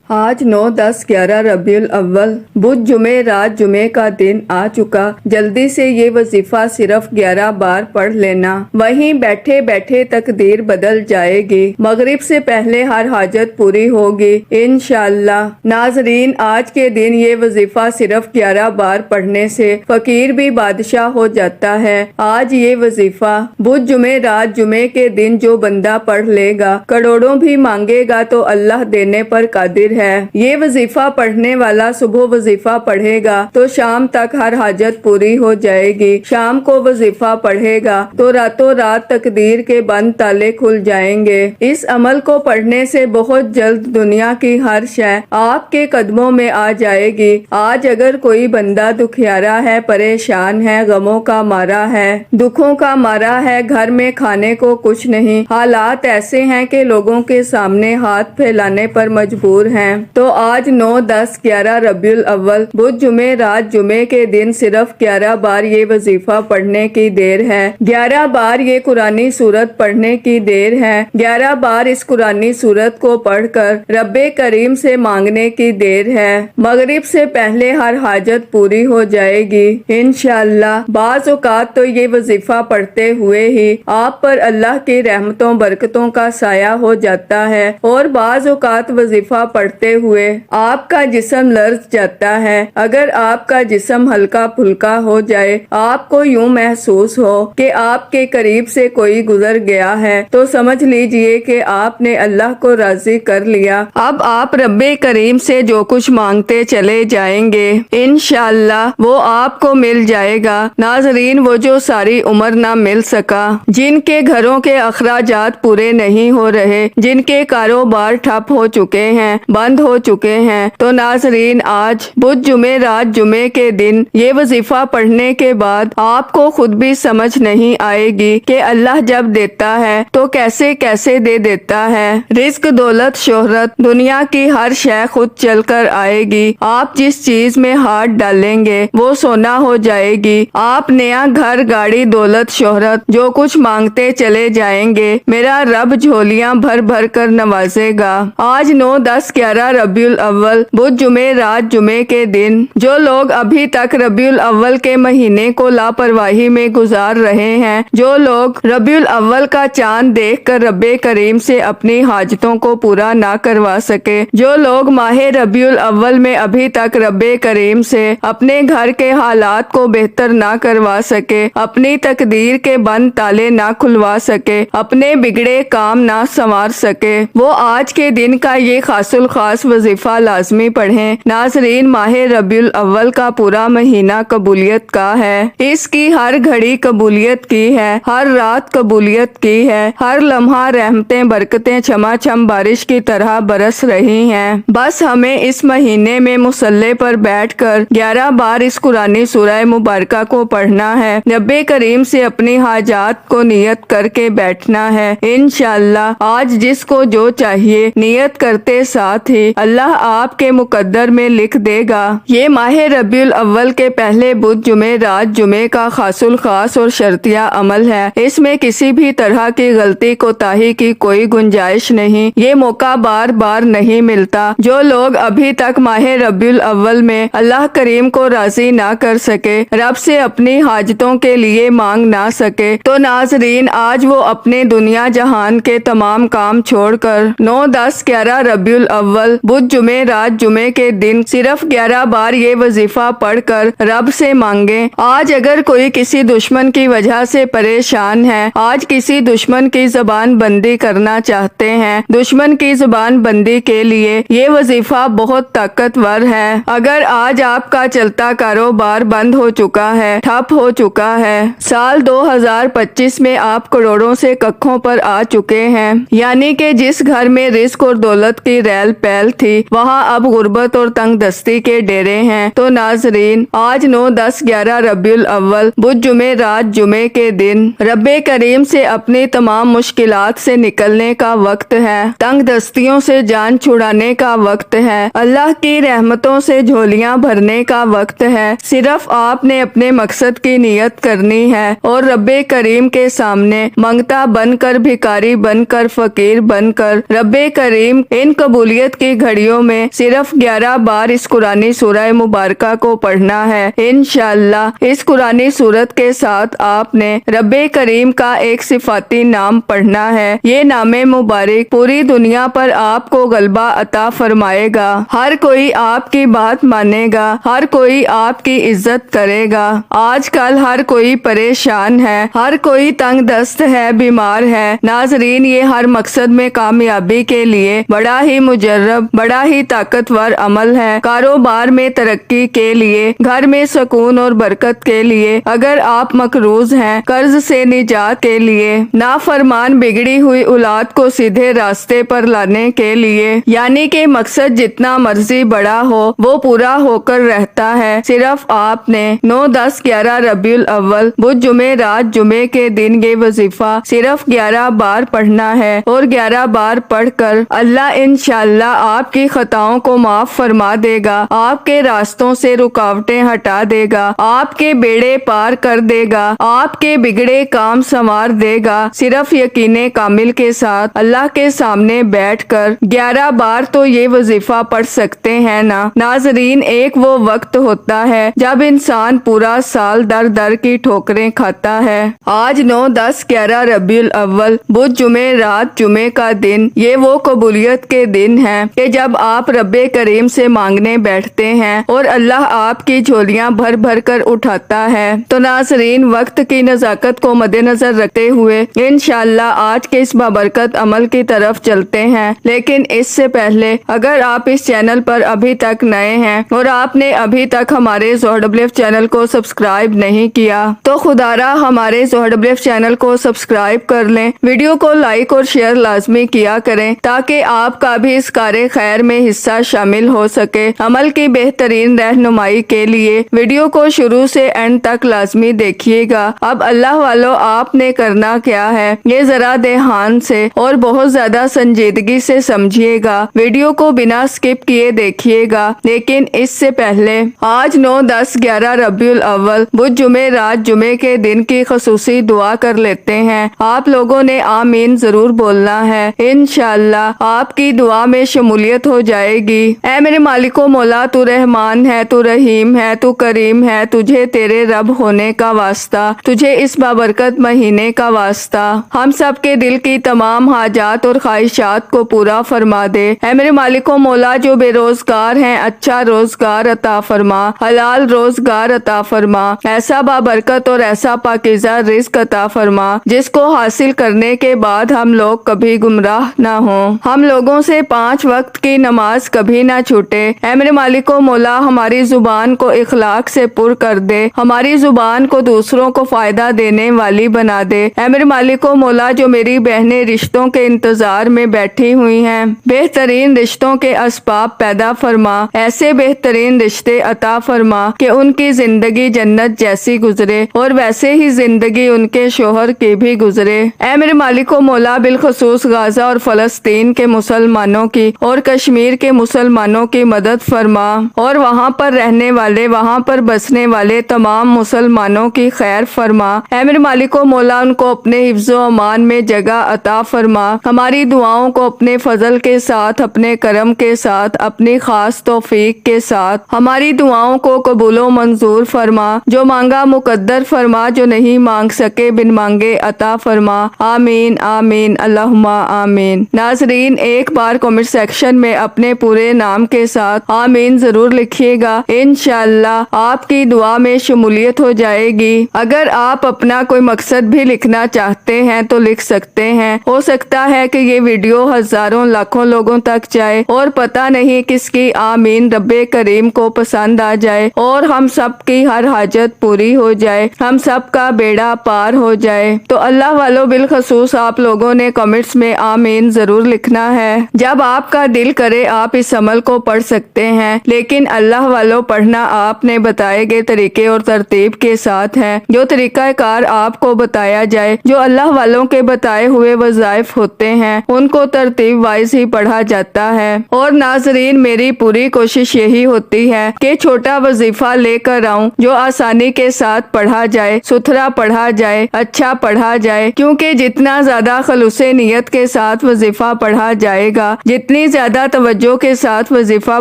آج 9, 10, 11 ربیع الاول بدھ جمعے رات جمعے کا دن آ چکا۔ جلدی سے یہ وظیفہ صرف 11 بار پڑھ لینا، وہیں بیٹھے بیٹھے تقدیر بدل جائے گی۔ مغرب سے پہلے ہر حاجت پوری ہوگی انشاءاللہ۔ ناظرین، آج کے دن یہ وظیفہ صرف 11 بار پڑھنے سے فقیر بھی بادشاہ ہو جاتا ہے۔ آج یہ وظیفہ بدھ جمعے رات جمعے کے دن جو بندہ پڑھ لے گا، کروڑوں بھی مانگے گا تو اللہ دینے پر قادر ہے۔ یہ وظیفہ پڑھنے والا صبح وظیفہ پڑھے گا تو شام تک ہر حاجت پوری ہو جائے گی، شام کو وظیفہ پڑھے گا تو راتوں رات تقدیر کے بند تالے کھل جائیں گے۔ اس عمل کو پڑھنے سے بہت جلد دنیا کی ہر شے آپ کے قدموں میں آ جائے گی۔ آج اگر کوئی بندہ دکھیارا ہے، پریشان ہے، غموں کا مارا ہے، دکھوں کا مارا ہے، گھر میں کھانے کو کچھ نہیں، حالات ایسے ہیں کہ لوگوں کے سامنے ہاتھ پھیلانے پر مجبور ہیں، تو آج 9, 10, 11 ربیع الاول بدھ جمعے رات جمعے کے دن صرف 11 بار یہ وظیفہ پڑھنے کی دیر ہے۔ 11 بار یہ قرآنی سورت پڑھنے کی دیر ہے۔ 11 بار اس قرآنی سورت کو پڑھ کر رب کریم سے مانگنے کی دیر ہے۔ مغرب سے پہلے ہر حاجت پوری ہو جائے گی انشاءاللہ۔ بعض اوقات تو یہ وظیفہ پڑھتے ہوئے ہی آپ پر اللہ کی رحمتوں برکتوں کا سایہ ہو جاتا ہے، اور بعض اوقات وظیفہ پڑھتے ہوئے آپ کا جسم لرز جاتا ہے۔ اگر آپ کا جسم ہلکا پھلکا ہو جائے، آپ کو یوں محسوس ہو کہ آپ کے قریب سے کوئی گزر گیا ہے، تو سمجھ لیجئے کہ آپ نے اللہ کو راضی کر لیا۔ اب آپ رب کریم سے جو کچھ مانگتے چلے جائیں گے انشاءاللہ وہ آپ کو مل جائے گا۔ ناظرین، وہ جو ساری عمر نہ مل سکا، جن کے گھروں کے اخراجات پورے نہیں ہو رہے، جن کے کاروبار ٹھپ ہو چکے ہیں، بند ہو چکے ہیں، تو ناظرین آج بدھ جمعے رات جمعے کے دن یہ وظیفہ پڑھنے کے بعد آپ کو خود بھی سمجھ نہیں آئے گی کہ اللہ جب دیتا ہے تو کیسے کیسے دے دیتا ہے۔ رزق، دولت، شہرت، دنیا کی ہر شے خود چل کر آئے گی۔ آپ جس چیز میں ہاتھ ڈالیں گے وہ سونا ہو جائے گی۔ آپ نیا گھر، گاڑی، دولت، شہرت جو کچھ مانگتے چلے جائیں گے، میرا رب جھولیاں بھر بھر کر نوازے گا۔ آج 9, 10, 11 ربیع الاول بدھ جمعے رات جمعے کے دن جو لوگ ابھی تک ربیع الاول کے مہینے کو لاپرواہی میں گزار رہے ہیں، جو لوگ ربیع الاول کا چاند دیکھ کر رب کریم سے اپنی حاجتوں کو پورا نہ کروا سکے، جو لوگ ماہ ربیع الاول میں ابھی تک رب کریم سے اپنے گھر کے حالات کو بہتر نہ کروا سکے، اپنی تقدیر کے بند تالے نہ کھلوا سکے، اپنے بگڑے کام نہ سنوار سکے، وہ آج کے دن کا یہ خاص الخاص وظیفہ لازمی پڑھیں۔ ناظرین، ماہ ربیع الاول کا پورا مہینہ قبولیت کا ہے، اس کی ہر گھڑی قبولیت کی ہے، ہر رات قبولیت کی ہے، ہر لمحہ رحمتیں برکتیں چھما چھم بارش کی طرح برس رہی ہیں۔ بس ہمیں اس مہینے میں مصلی پر بیٹھ کر 11 بار اس قرآنی سورہ مبارکہ کو پڑھنا ہے، رب کریم سے اپنی حاجات کو نیت کر کے بیٹھنا ہے انشاءاللہ۔ آج جس کو جو چاہیے نیت کرتے ساتھ ہی اللہ آپ کے مقدر میں لکھ دے گا۔ یہ ماہ ربیع الاول کے پہلے بدھ جمعے رات جمعے کا خاص الخاص اور شرطیہ عمل ہے، اس میں کسی بھی طرح کی غلطی کوتاہی کی کوئی گنجائش نہیں۔ یہ موقع بار بار نہیں ملتا۔ جو لوگ ابھی تک ماہ ربیع الاول میں اللہ کریم کو راضی نہ کر سکے، رب سے اپنی حاجتوں کے لیے مانگ نہ سکے، تو ناظرین آج وہ اپنے دنیا جہان کے تمام کام چھوڑ کر 9, 10, 11 ربیع الاول بدھ جمعے رات جمعے کے دن صرف 11 بار یہ وظیفہ پڑھ کر رب سے مانگیں۔ آج اگر کوئی کسی دشمن کی وجہ سے پریشان ہے، آج کسی دشمن کی زبان بندی کرنا چاہتے ہیں، دشمن کی زبان بندی کے لیے یہ وظیفہ بہت طاقتور ہے۔ اگر آج آپ کا چلتا کاروبار بند ہو چکا ہے، ٹھپ ہو چکا ہے، سال 2025 میں آپ کروڑوں سے ککھوں پر آ چکے ہیں، یعنی کہ جس گھر میں رزق اور دولت کی ریل پیل تھی وہاں اب غربت اور تنگ دستی کے ڈیرے ہیں، تو ناظرین آج 9, 10, 11 ربیع الاول بدھ جمعے رات جمعے کے دن رب کریم سے اپنی تمام مشکلات سے نکلنے کا وقت ہے، تنگ دستیوں سے جان چھڑانے کا وقت ہے، اللہ کی رحمتوں سے جھولیاں بھرنے کا وقت ہے۔ صرف آپ نے اپنے مقصد کی نیت کرنی ہے اور رب کریم کے سامنے منگتا بن کر، بھکاری بن کر، فقیر بن کر رب کریم ان قبولیت کی گھڑیوں میں صرف 11 بار اس قرآنی سورہ مبارکہ کو پڑھنا ہے۔ انشاءاللہ اس قرآنی سورت کے ساتھ آپ نے رب کریم کا ایک صفاتی نام پڑھنا ہے۔ یہ نام مبارک پوری دنیا پر آپ کو غلبہ عطا فرمائے گا۔ ہر کوئی آپ کی بات مانے گا، ہر کوئی آپ کی عزت کرے گا۔ آج کل ہر کوئی پریشان ہے، ہر کوئی تنگ دست ہے، بیمار ہے۔ ناظرین، یہ ہر مقصد میں کامیابی کے لیے بڑا ہی مجرب، بڑا ہی طاقتور عمل ہے۔ کاروبار میں ترقی کے لیے، گھر میں سکون اور برکت کے لیے، اگر آپ مقروض ہیں، قرض سے نجات کے لیے، نافرمان بگڑی ہوئی اولاد کو سیدھے راستے پر لانے کے لیے، یعنی کہ مقصد جتنا مرضی بڑا ہو وہ پورا ہو کر رہتا ہے۔ صرف آپ نے 9، 10، 11 ربیع الاول بدھ جمعے رات جمعے کے دن یہ وظیفہ صرف 11 بار پڑھنا ہے، اور 11 بار پڑھ کر اللہ انشاءاللہ آپ کی خطاؤں کو معاف فرما دے گا، آپ کے راستوں سے رکاوٹیں ہٹا دے گا، آپ کے بیڑے پار کر دے گا، آپ کے بگڑے کام سنوار دے گا۔ صرف یقین کامل کے ساتھ اللہ کے سامنے بیٹھ کر 11 بار تو یہ وظیفہ پڑھ سکتے ہیں نا۔ ناظرین، ایک وہ وقت ہوتا ہے جب انسان پورا سال در در کی ٹھوکریں کھاتا ہے۔ آج 9، 10، 11 ربیع الاول بدھ جمعے رات جمعے کا دن، یہ وہ قبولیت کے دن ہے کہ جب آپ رب کریم سے مانگنے بیٹھتے ہیں اور اللہ آپ کی جھولیاں بھر بھر کر اٹھاتا ہے۔ تو ناظرین، وقت کی نزاکت کو مد نظر رکھتے ہوئے انشاءاللہ آج کے اس بابرکت عمل کی طرف چلتے ہیں۔ لیکن اس سے پہلے اگر آپ اس چینل پر ابھی تک نئے ہیں اور آپ نے ابھی تک ہمارے زوہر چینل کو سبسکرائب نہیں کیا تو خدا را ہمارے زوہر چینل کو سبسکرائب کر لیں، ویڈیو کو لائک اور شیئر لازمی کیا کریں تاکہ آپ کا بھی اس کار خیر میں حصہ شامل ہو سکے۔ عمل کی بہترین رہنمائی کے لیے ویڈیو کو شروع سے اینڈ تک لازمی دیکھیے گا۔ اب اللہ والو، آپ نے کرنا کیا ہے یہ ذرا دھیان سے اور بہت زیادہ سنجیدگی سے سمجھیے گا، ویڈیو کو بنا سکپ کیے دیکھیے گا۔ لیکن اس سے پہلے آج 9، 10، 11 ربیع الاول بدھ جمعے رات جمعے کے دن کی خصوصی دعا کر لیتے ہیں۔ آپ لوگوں نے آمین ضرور بولنا ہے، انشاءاللہ آپ کی دعا میں شمولیت ہو جائے گی۔ اے میرے مالک و مولا، تو رحمان ہے، تو رحیم ہے، تو کریم ہے، تجھے تیرے رب ہونے کا واسطہ، تجھے اس بابرکت مہینے کا واسطہ، ہم سب کے دل کی تمام حاجات اور خواہشات کو پورا فرما دے۔ اے میرے مالک و مولا، جو بے روزگار ہیں اچھا روزگار عطا فرما، حلال روزگار عطا فرما، ایسا بابرکت اور ایسا پاکیزہ رزق عطا فرما جس کو حاصل کرنے کے بعد ہم لوگ کبھی گمراہ نہ ہوں، ہم لوگوں سے 5 وقت کی نماز کبھی نہ چھوٹے۔ اے میرے مالک و مولا، ہماری زبان کو اخلاق سے پر کر دے، ہماری زبان کو دوسروں کو فائدہ دینے والی بنا دے۔ اے میرے مالک و مولا، جو میری بہنیں رشتوں کے انتظار میں بیٹھی ہوئی ہیں، بہترین رشتوں کے اسباب پیدا فرما، ایسے بہترین رشتے عطا فرما کہ ان کی زندگی جنت جیسی گزرے اور ویسے ہی زندگی ان کے شوہر کی بھی گزرے۔ اے میرے مالک و مولا، بالخصوص غزہ اور فلسطین کے مسلمانوں کی اور کشمیر کے مسلمانوں کی مدد فرما، اور وہاں پر رہنے والے، وہاں پر بسنے والے تمام مسلمانوں کی خیر فرما۔ اے میرے مالک و مولا، ان کو اپنے حفظ و امان میں جگہ عطا فرما، ہماری دعاؤں کو اپنے فضل کے ساتھ، اپنے کرم کے ساتھ، اپنی خاص توفیق کے ساتھ ہماری دعاؤں کو قبول و منظور فرما، جو مانگا مقدر فرما، جو نہیں مانگ سکے بن مانگے عطا فرما۔ آمین آمین اللہم آمین۔ ناظرین، ایک بار کمنٹ سیکشن میں اپنے پورے نام کے ساتھ آمین ضرور لکھیے گا، انشاءاللہ آپ کی دعا میں شمولیت ہو جائے گی۔ اگر آپ اپنا کوئی مقصد بھی لکھنا چاہتے ہیں تو لکھ سکتے ہیں، ہو سکتا ہے کہ یہ ویڈیو ہزاروں لاکھوں لوگوں تک جائے اور پتہ نہیں کس کی آمین رب کریم کو پسند آ جائے اور ہم سب کی ہر حاجت پوری ہو جائے، ہم سب کا بیڑا پار ہو جائے۔ تو اللہ والو، بالخصوص آپ لوگوں نے کمنٹس میں آمین ضرور لکھنا ہے۔ جب آپ کا دل کرے آپ اس عمل کو پڑھ سکتے ہیں، لیکن اللہ والو پڑھنا آپ نے بتائے گئے طریقے اور ترتیب کے ساتھ ہے۔ جو طریقہ کار آپ کو بتایا جائے، جو اللہ والوں کے بتائے ہوئے وظائف ہوتے ہیں، ان کو ترتیب وائز ہی پڑھا جاتا ہے۔ اور ناظرین، میری پوری کوشش یہی ہوتی ہے کہ چھوٹا وظیفہ لے کر آؤں جو آسانی کے ساتھ پڑھا جائے، ستھرا پڑھا جائے، اچھا پڑھا جائے، کیونکہ جتنا زیادہ خلوص نیت کے ساتھ وظیفہ پڑھا جائے گا، جتنی زیادہ توجہ کے ساتھ وظیفہ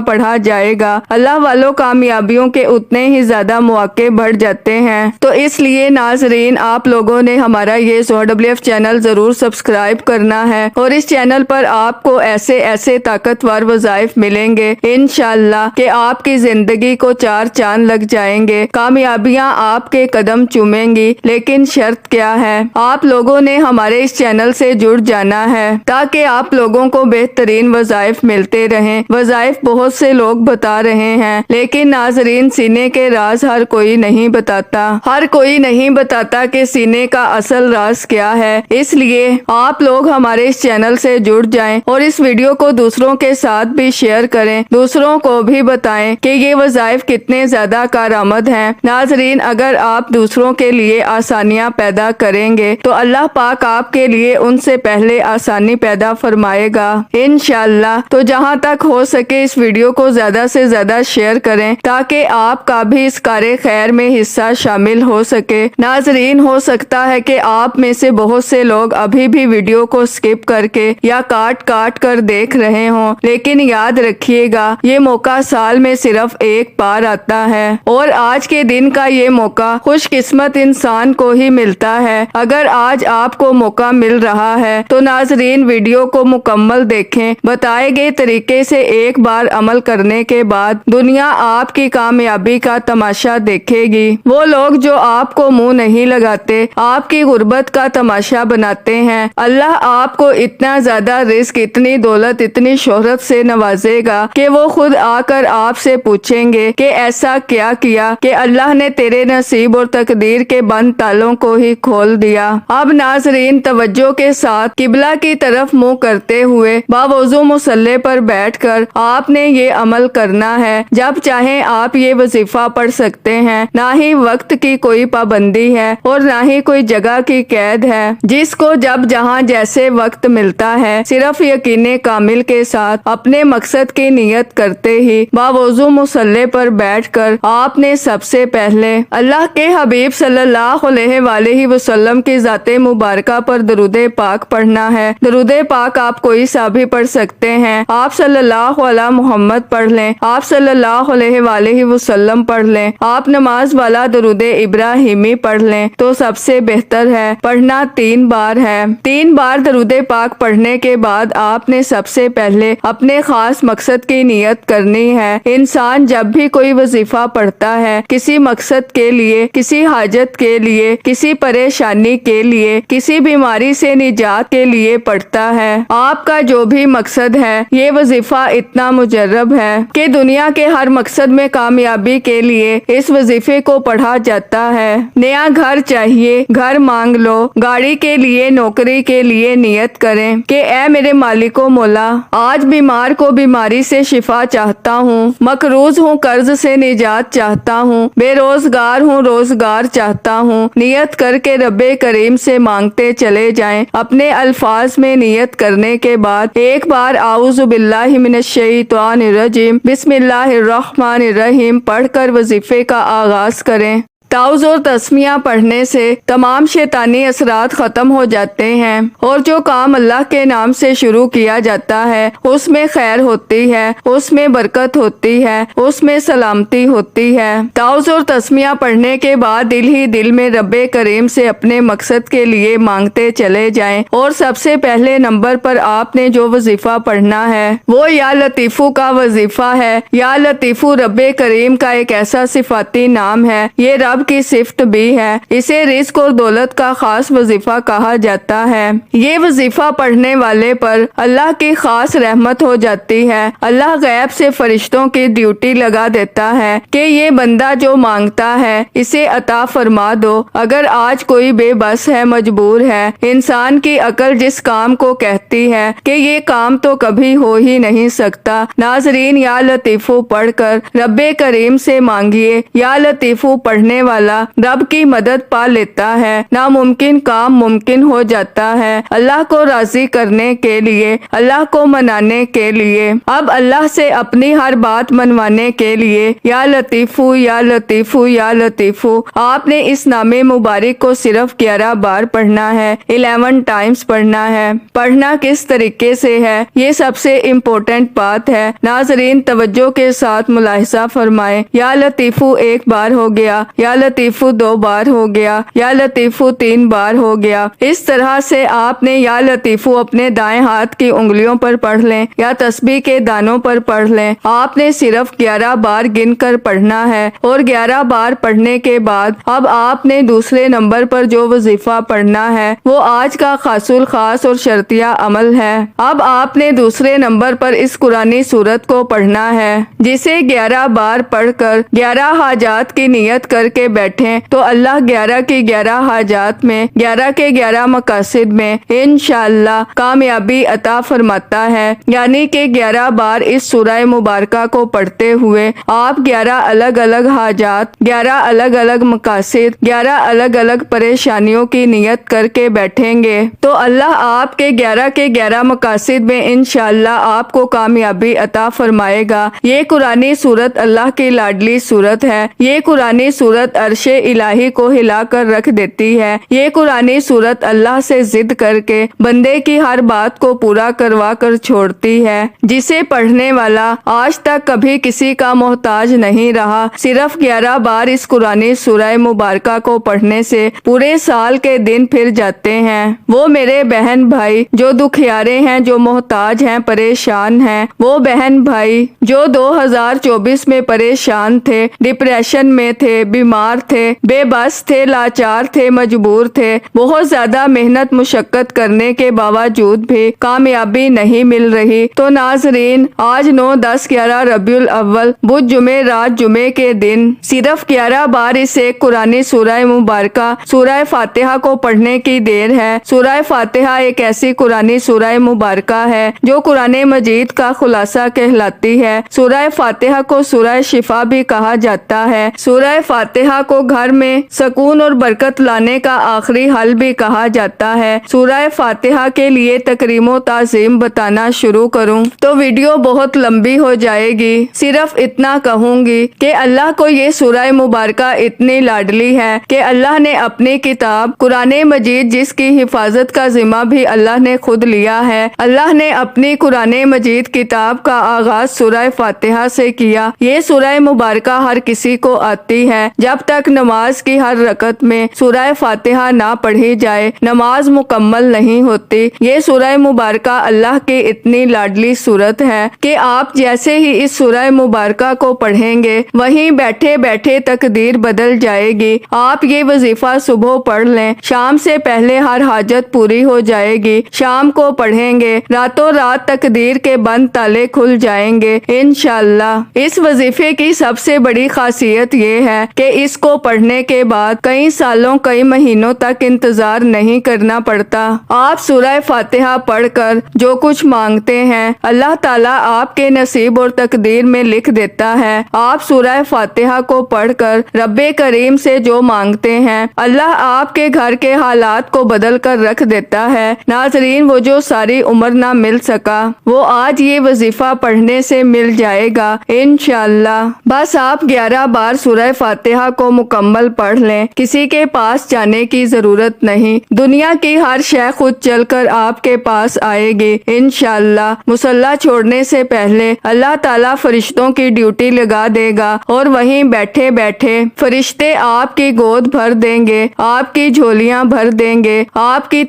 پڑھا جائے گا، اللہ والوں کامیابیوں کے اتنے ہی زیادہ مواقع بڑھ جاتے ہیں۔ تو اس لیے ناظرین، آپ لوگوں نے ہمارا یہ SOWF چینل ضرور سبسکرائب کرنا ہے، اور اس چینل پر آپ کو ایسے طاقتور وظائف ملیں گے انشاءاللہ کہ آپ کی زندگی کو چار چاند لگ جائیں گے، کامیابیاں آپ کے قدم چومیں گی۔ لیکن شرط کیا ہے؟ آپ لوگوں نے ہمارے اس چینل سے جڑ جانا ہے تاکہ آپ لوگوں کو بہترین وظائف ملتے رہیں۔ وظائف بہت سے لوگ بتا رہے ہیں، لیکن ناظرین، سینے کے راز ہر کوئی نہیں بتاتا۔ ہر کوئی نہیں بتاتا کہ سینے کا اصل راز کیا ہے۔ اس لیے آپ لوگ ہمارے اس چینل سے جڑ جائیں اور اس ویڈیو کو دوسروں کے ساتھ بھی شیئر کریں، دوسروں کو بھی بتائیں کہ یہ وظائف کتنے زیادہ کارآمد ہیں۔ ناظرین، اگر آپ دوسروں کے لیے آسانیاں پیدا کریں گے تو اللہ پاک آپ کے لیے ان سے پہلے آسانی پیدا فرمائے گا انشاءاللہ۔ تو جہاں تک ہو سکے اس ویڈیو کو زیادہ سے زیادہ شیئر کریں تاکہ آپ کا بھی اس کار خیر میں حصہ شامل ہو سکے۔ ناظرین، ہو سکتا ہے کہ آپ میں سے بہت سے لوگ ابھی بھی ویڈیو کو سکپ کر کے یا کاٹ کر دیکھ رہے ہوں، لیکن یاد رکھیے گا یہ موقع سال میں صرف ایک بار آتا ہے، اور آج کے دن کا یہ موقع خوش قسمت انسان کو ہی ملتا ہے۔ اگر آج آپ کو موقع مل رہا ہے تو ناظرین، ویڈیو کو مکمل دیکھیں۔ بتائے گئے طریقے سے ایک بار عمل کرنے کے بعد دنیا آپ کی کامیابی کا تماشا دیکھے گی۔ وہ لوگ جو آپ کو منہ نہیں لگاتے، آپ کی غربت کا تماشا بناتے ہیں، اللہ آپ کو اتنا زیادہ رزق، اتنی دولت، اتنی شہرت سے نوازے گا کہ وہ خود آ کر آپ سے پوچھیں گے کہ ایسا کیا کیا کہ اللہ نے تیرے نصیب اور تقدیر کے بند تالوں کو ہی کھول دیا۔ اب ناظرین، توجہ کے ساتھ قبلہ کی طرف منہ کرتے ہوئے باوضو مصلی پر بیٹھ کر آپ نے یہ عمل کرنا ہے۔ جب چاہیں آپ یہ وظیفہ پڑھ سکتے ہیں، نہ ہی وقت کی کوئی پابندی ہے اور نہ ہی کوئی جگہ کی قید ہے۔ جس کو جب جہاں جیسے وقت ملتا ہے، صرف یقین کامل کے ساتھ اپنے مقصد کی نیت کرتے ہی باوضو مصلی پر بیٹھ کر آپ نے سب سے پہلے اللہ کے حبیب صلی اللہ علیہ وآلہ وسلم کی ذات مبارکہ پر درود پاک پڑھنا ہے۔ درود پاک آپ کوئی سا بھی پڑھ سکتے ہیں۔ آپ صلی اللہ علیہ محمد پڑھ لیں، آپ صلی اللہ علیہ وآلہ وسلم پڑھ لیں، آپ نماز والا درود ابراہیمی پڑھ لیں تو سب سے بہتر ہے۔ پڑھنا 3 بار ہے۔ 3 بار درود پاک پڑھنے کے بعد آپ نے سب سے پہلے اپنے خاص مقصد کی نیت کرنی ہے۔ انسان جب بھی کوئی وظیفہ پڑھتا ہے، کسی مقصد کے لیے، کسی حاجت کے لیے، کسی پریشانی کے لیے، کسی بیماری سے نجات کے لیے پڑھتا ہے۔ آپ کا جو بھی مقصد ہے، یہ وظیفہ اتنا مجرب ہے کہ دنیا کے ہر مقصد میں کامیابی کے لیے اس وظیفے کو پڑھا جاتا ہے۔ نیا گھر چاہیے، گھر مانگ لو۔ گاڑی کے لیے، نوکری کے لیے نیت کریں کہ اے میرے مالک و مولا، آج بیمار کو بیماری سے شفا چاہتا ہوں، مقروض ہوں قرض سے نجات چاہتا ہوں، بے روزگار ہوں روزگار چاہتا ہوں۔ نیت کر کے رب کریم سے مانگتے چلے جائیں۔ اپنے الفاظ میں نیت کرنے کے بعد ایک بار اعوذ باللہ من الشیطان الرجیم بسم اللہ الرحمن الرحیم پڑھ کر وظیفے کا آغاز کریں۔ تعوذ اور تسمیہ پڑھنے سے تمام شیطانی اثرات ختم ہو جاتے ہیں، اور جو کام اللہ کے نام سے شروع کیا جاتا ہے اس میں خیر ہوتی ہے، اس میں برکت ہوتی ہے، اس میں سلامتی ہوتی ہے۔ تعوذ اور تسمیہ پڑھنے کے بعد دل ہی دل میں رب کریم سے اپنے مقصد کے لیے مانگتے چلے جائیں، اور سب سے پہلے نمبر پر آپ نے جو وظیفہ پڑھنا ہے وہ یا لطیفو کا وظیفہ ہے۔ یا لطیفو رب کریم کا ایک ایسا صفاتی نام ہے، یہ رب کی صفت بھی ہے، اسے رزق اور دولت کا خاص وظیفہ کہا جاتا ہے۔ یہ وظیفہ پڑھنے والے پر اللہ کی خاص رحمت ہو جاتی ہے۔ اللہ غیب سے فرشتوں کی ڈیوٹی لگا دیتا ہے کہ یہ بندہ جو مانگتا ہے اسے عطا فرما دو۔ اگر آج کوئی بے بس ہے، مجبور ہے، انسان کی عقل جس کام کو کہتی ہے کہ یہ کام تو کبھی ہو ہی نہیں سکتا، ناظرین، یا لطیفو پڑھ کر رب کریم سے مانگیے۔ یا لطیفو پڑھنے والا رب کی مدد پا لیتا ہے، ناممکن کام ممکن ہو جاتا ہے اللہ کو راضی کرنے کے لیے، اللہ کو منانے کے لیے۔ اب اللہ سے اپنی ہر بات منوانے کے لیے یا لطیفو یا لطیفو یا لطیفو آپ نے اس نام مبارک کو صرف 11 بار پڑھنا ہے، 11 ٹائمز پڑھنا ہے۔ پڑھنا کس طریقے سے ہے یہ سب سے امپورٹنٹ بات ہے، ناظرین توجہ کے ساتھ ملاحظہ فرمائیں۔ یا لطیفو 1 بار ہو گیا، یا لطیفو 2 بار ہو گیا، یا لطیفو 3 بار ہو گیا۔ اس طرح سے آپ نے یا لطیفو اپنے دائیں ہاتھ کی انگلیوں پر پڑھ لیں یا تسبیح کے دانوں پر پڑھ لیں۔ آپ نے صرف 11 بار گن کر پڑھنا ہے، اور 11 بار پڑھنے کے بعد اب آپ نے دوسرے نمبر پر جو وظیفہ پڑھنا ہے وہ آج کا خاص الخاص اور شرطیہ عمل ہے۔ اب آپ نے دوسرے نمبر پر اس قرآنی سورت کو پڑھنا ہے، جسے 11 بار پڑھ کر 11 حاجات کی نیت کر کے بیٹھیں تو اللہ 11 کی 11 حاجات میں 11 کے 11 مقاصد میں انشاءاللہ کامیابی عطا فرماتا ہے۔ یعنی کہ 11 بار اس سورہ مبارکہ کو پڑھتے ہوئے آپ 11 الگ الگ حاجات، 11 الگ الگ مقاصد، 11 الگ الگ پریشانیوں کی نیت کر کے بیٹھیں گے تو اللہ آپ کے 11 کے 11 مقاصد میں انشاءاللہ آپ کو کامیابی عطا فرمائے گا۔ یہ قرآنی سورت اللہ کی لاڈلی سورت ہے، یہ قرآنی سورت عرش الہی کو ہلا کر رکھ دیتی ہے، یہ قرآنی سورت اللہ سے ضد کر کے بندے کی ہر بات کو پورا کروا کر چھوڑتی ہے۔ جسے پڑھنے والا آج تک کبھی کسی کا محتاج نہیں رہا۔ صرف 11 بار اس قرآنی سورہ مبارکہ کو پڑھنے سے پورے سال کے دن پھر جاتے ہیں۔ وہ میرے بہن بھائی جو دکھیارے ہیں، جو محتاج ہیں، پریشان ہیں، وہ بہن بھائی جو 2024 میں پریشان تھے، ڈپریشن میں تھے، بیمار تھے، بے بس تھے، لاچار تھے، مجبور تھے، بہت زیادہ محنت مشقت کرنے کے باوجود بھی کامیابی نہیں مل رہی، تو ناظرین آج 9، 10، 11 ربیع الاول بدھ جمعے رات جمعے کے دن صرف 11 بار اس ایک قرآنی سورہ مبارکہ سورہ فاتحہ کو پڑھنے کی دیر ہے۔ سورہ فاتحہ ایک ایسی قرآنی سورہ مبارکہ ہے جو قرآن مجید کا خلاصہ کہلاتی ہے۔ سورہ فاتحہ کو سورہ شفا بھی کہا جاتا ہے۔ سورہ فاتحہ کو گھر میں سکون اور برکت لانے کا آخری حل بھی کہا جاتا ہے۔ سورہ فاتحہ کے لیے تکریم و تعظیم بتانا شروع کروں تو ویڈیو بہت لمبی ہو جائے گی، صرف اتنا کہوں گی کہ اللہ کو یہ سورہ مبارکہ اتنی لاڈلی ہے کہ اللہ نے اپنی کتاب قرآن مجید، جس کی حفاظت کا ذمہ بھی اللہ نے خود لیا ہے، اللہ نے اپنی قرآن مجید کتاب کا آغاز سورہ فاتحہ سے کیا۔ یہ سورہ مبارکہ ہر کسی کو آتی ہے، جب تک نماز کی ہر رکعت میں سورہ فاتحہ نہ پڑھی جائے نماز مکمل نہیں ہوتی۔ یہ سورہ مبارکہ اللہ کی اتنی لاڈلی سورت ہے کہ آپ جیسے ہی اس سورہ مبارکہ کو پڑھیں گے وہیں بیٹھے بیٹھے تقدیر بدل جائے گی۔ آپ یہ وظیفہ صبح پڑھ لیں، شام سے پہلے ہر حاجت پوری ہو جائے گی۔ شام کو پڑھیں گے، راتوں رات تقدیر کے بند تالے کھل جائیں گے انشاءاللہ۔ اس وظیفے کی سب سے بڑی خاصیت یہ ہے کہ اس کو پڑھنے کے بعد کئی سالوں، کئی مہینوں تک انتظار نہیں کرنا پڑتا۔ آپ سورہ فاتحہ پڑھ کر جو کچھ مانگتے ہیں اللہ تعالیٰ آپ کے نصیب اور تقدیر میں لکھ دیتا ہے۔ آپ سورہ فاتحہ کو پڑھ کر رب کریم سے جو مانگتے ہیں اللہ آپ کے گھر کے حالات کو بدل کر رکھ دیتا ہے۔ ناظرین وہ جو ساری عمر نہ مل سکا وہ آج یہ وظیفہ پڑھنے سے مل جائے گا انشاءاللہ۔ بس آپ 11 بار سورہ فاتحہ کو مکمل پڑھ لیں، کسی کے پاس جانے کی ضرورت نہیں، دنیا کی ہر شے خود چل کر آپ کے پاس آئے گی انشاءاللہ۔ مصلی چھوڑنے سے پہلے اللہ تعالیٰ فرشتوں کی ڈیوٹی لگا دے گا اور وہیں بیٹھے بیٹھے فرشتے آپ کی گود بھر دیں گے، آپ کی جھولیاں بھر دیں گے، آپ کی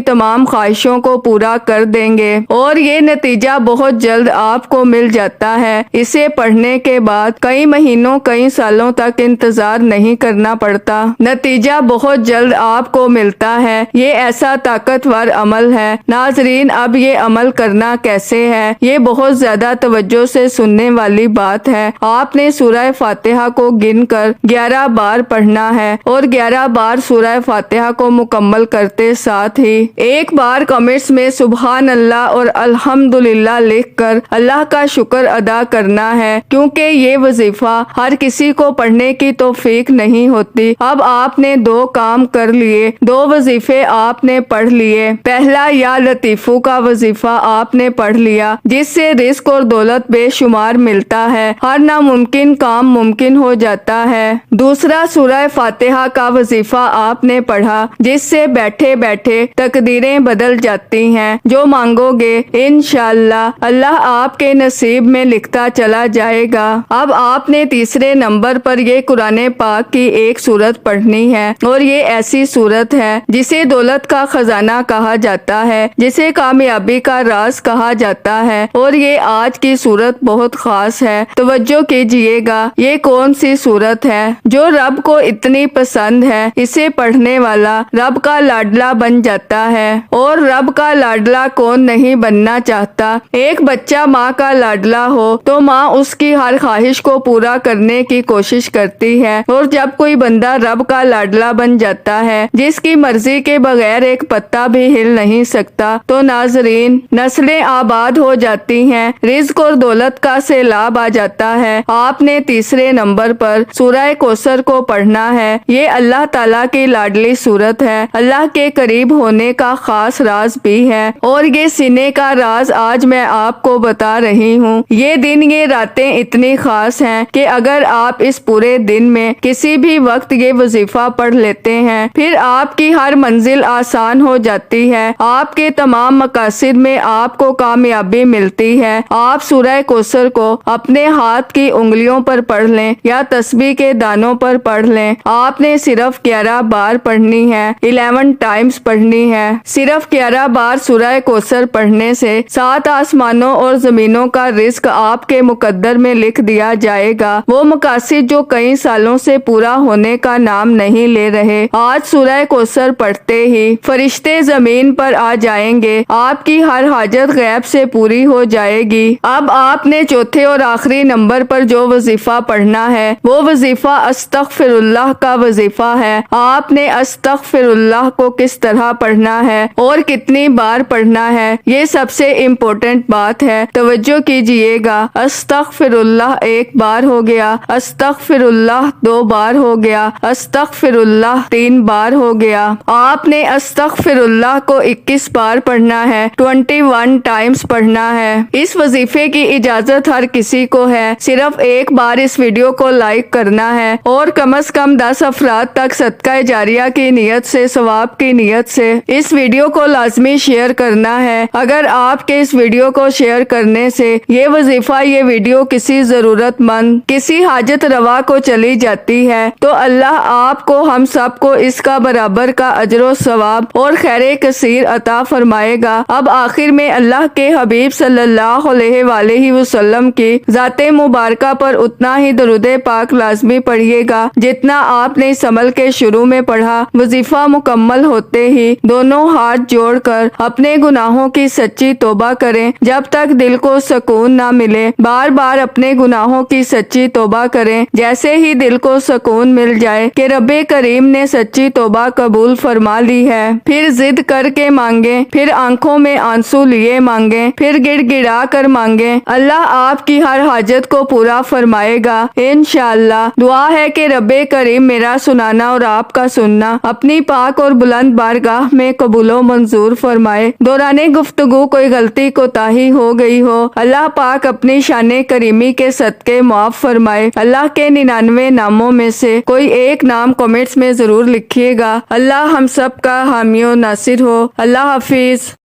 تمام خواہشوں کو پورا کر دیں گے، اور یہ نتیجہ بہت جلد آپ کو مل جاتا ہے۔ اسے پڑھنے کے بعد کئی مہینوں، کئی سالوں تک انتظار نہیں کرنا پڑتا، نتیجہ بہت جلد آپ کو ملتا ہے۔ یہ ایسا طاقتور عمل ہے ناظرین۔ اب یہ عمل کرنا کیسے ہے یہ بہت زیادہ توجہ سے سننے والی بات ہے۔ آپ نے سورہ فاتحہ کو گن کر 11 بار پڑھنا ہے، اور 11 بار سورہ فاتحہ کو مکمل کرتے ساتھ ہی ایک بار کمنٹس میں سبحان اللہ اور الحمدللہ لکھ کر اللہ کا شکر ادا کرنا ہے، کیونکہ یہ وظیفہ ہر کسی کو پڑھنے کی توفیق نہیں ہوتی۔ اب آپ نے 2 کام کر لیے، 2 وظیفے آپ نے پڑھ لیے۔ پہلا یا لطیفو کا وظیفہ آپ نے پڑھ لیا، جس سے رزق اور دولت بے شمار ملتا ہے، ہر ناممکن کام ممکن ہو جاتا ہے۔ دوسرا سورہ فاتحہ کا وظیفہ آپ نے پڑھا، جس سے بیٹھے بیٹھے تقدیریں بدل جاتی ہیں۔ جو مانگو گے انشاءاللہ اللہ آپ کے نصیب میں لکھتا چلا جائے گا۔ اب آپ نے تیسرے نمبر پر یہ قرآن پاک کی ایک سورت پڑھنی ہے، اور یہ ایسی سورت ہے جسے دولت کا خزانہ کہا جاتا ہے، جسے کامیابی کا راز کہا جاتا ہے، اور یہ آج کی سورت بہت خاص ہے۔ توجہ کیجئے گا، یہ کون سی سورت ہے جو رب کو اتنی پسند ہے، اسے پڑھنے والا رب کا لاڈلا بن جاتا ہے۔ اور رب کا لاڈلا کون نہیں بننا چاہتا؟ ایک بچہ ماں کا لاڈلا ہو تو ماں اس کی ہر خواہش کو پورا کرنے کی کوشش کرتی ہے، اور جب کوئی بندہ رب کا لاڈلا بن جاتا ہے جس کی مرضی کے بغیر ایک پتا بھی ہل نہیں سکتا، تو ناظرین نسلیں آباد ہو جاتی ہیں، رزق اور دولت کا سیلاب آ جاتا ہے۔ آپ نے تیسرے نمبر پر سورہ کوثر کو پڑھنا ہے۔ یہ اللہ تعالیٰ کی لاڈلی سورت ہے، اللہ کے قریب ہونے کا خاص راز بھی ہے، اور یہ سینے کا راز آج میں آپ کو بتا رہی ہوں۔ یہ دن، یہ راتیں اتنی خاص ہیں کہ اگر آپ اس پورے دن میں کسی بھی وقت یہ وظیفہ پڑھ لیتے ہیں، پھر آپ کی ہر منزل آسان ہو جاتی ہے، آپ کے تمام مقاصد میں آپ کو کامیابی ملتی ہے۔ آپ سورہ کوثر کو اپنے ہاتھ کی انگلیوں پر پڑھ لیں یا تسبیح کے دانوں پر پڑھ لیں۔ آپ نے صرف 11 بار پڑھنی ہے، 11 ٹائمز پڑھنی ہے۔ صرف 11 بار سورہ کوثر پڑھنے سے 7 آسمانوں اور زمینوں کا رزق آپ کے مقدر میں لکھ دیا جائے گا۔ وہ مقاصد جو کئی سالوں سے پورا ہونے کا نام نہیں لے رہے، آج سورہ کوثر پڑھتے ہی فرشتے زمین پر آ جائیں گے، آپ کی ہر حاجت غیب سے پوری ہو جائے گی۔ اب آپ نے چوتھے اور آخری نمبر پر جو وظیفہ پڑھنا ہے، وہ وظیفہ استغفر اللہ کا وظیفہ ہے۔ آپ نے استغفر اللہ کو کس طرح پڑھنا ہے اور کتنی بار پڑھنا ہے، یہ سب سے امپورٹنٹ بات ہے، توجہ کیجئے گا۔ استغفر اللہ 1 بار ہو گیا، استغفر اللہ 2 بار ہو گیا، استغفر اللہ 3 بار ہو گیا۔ آپ نے استغفر اللہ کو 21 بار پڑھنا ہے، 21 ٹائمز پڑھنا ہے۔ اس وظیفے کی اجازت ہر کسی کو ہے، صرف 1 بار اس ویڈیو کو لائک کرنا ہے، اور کم از کم 10 افراد تک صدقہ جاریہ کی نیت سے، ثواب کی نیت سے اس ویڈیو کو لازمی شیئر کرنا ہے۔ اگر آپ کے اس ویڈیو کو شیئر کرنے سے یہ وظیفہ، یہ ویڈیو کسی ضرورت مند، کسی حاجت روا کو چلی جاتی ہے، تو اللہ آپ کو، ہم سب کو اس کا برابر کا اجر و ثواب اور خیر کثیر عطا فرمائے گا۔ اب آخر میں اللہ کے حبیب صلی اللہ علیہ وآلہ وسلم کی ذات مبارکہ پر اتنا ہی درود پاک لازمی پڑھیے گا جتنا آپ نے اس عمل کے شروع میں پڑھا۔ وظیفہ مکمل ہوتے ہی دونوں ہاتھ جوڑ کر اپنے گناہوں کی سچی توبہ کریں، جب تک دل کو سکون نہ ملے۔ بار بار اپنے گناہوں کی سچی توبہ کریں، جیسے ہی دل کو سکون مل جائے کہ رب کریم نے سچی توبہ قبول فرما لی ہے، پھر ضد کر کے مانگیں، پھر آنکھوں میں آنسو لیے مانگیں، پھر گڑ گڑا کر مانگیں، اللہ آپ کی ہر حاجت کو پورا فرمائے گا انشاءاللہ۔ دعا ہے کہ رب کریم میرا سنانا اور آپ کا سننا اپنی پاک اور بلند بارگاہ میں قبول و منظور فرمائے۔ دوران گفتگو کوئی غلطی کوتاہی ہو گئی ہو، اللہ پاک اپنی شان کریمی کے صدقے معاف فرمائے۔ اللہ کے 99 ناموں میں سے کوئی ایک نام کمنٹس میں ضرور لکھیے گا۔ اللہ ہم سب کا حامی و ناصر ہو۔ اللہ حافظ۔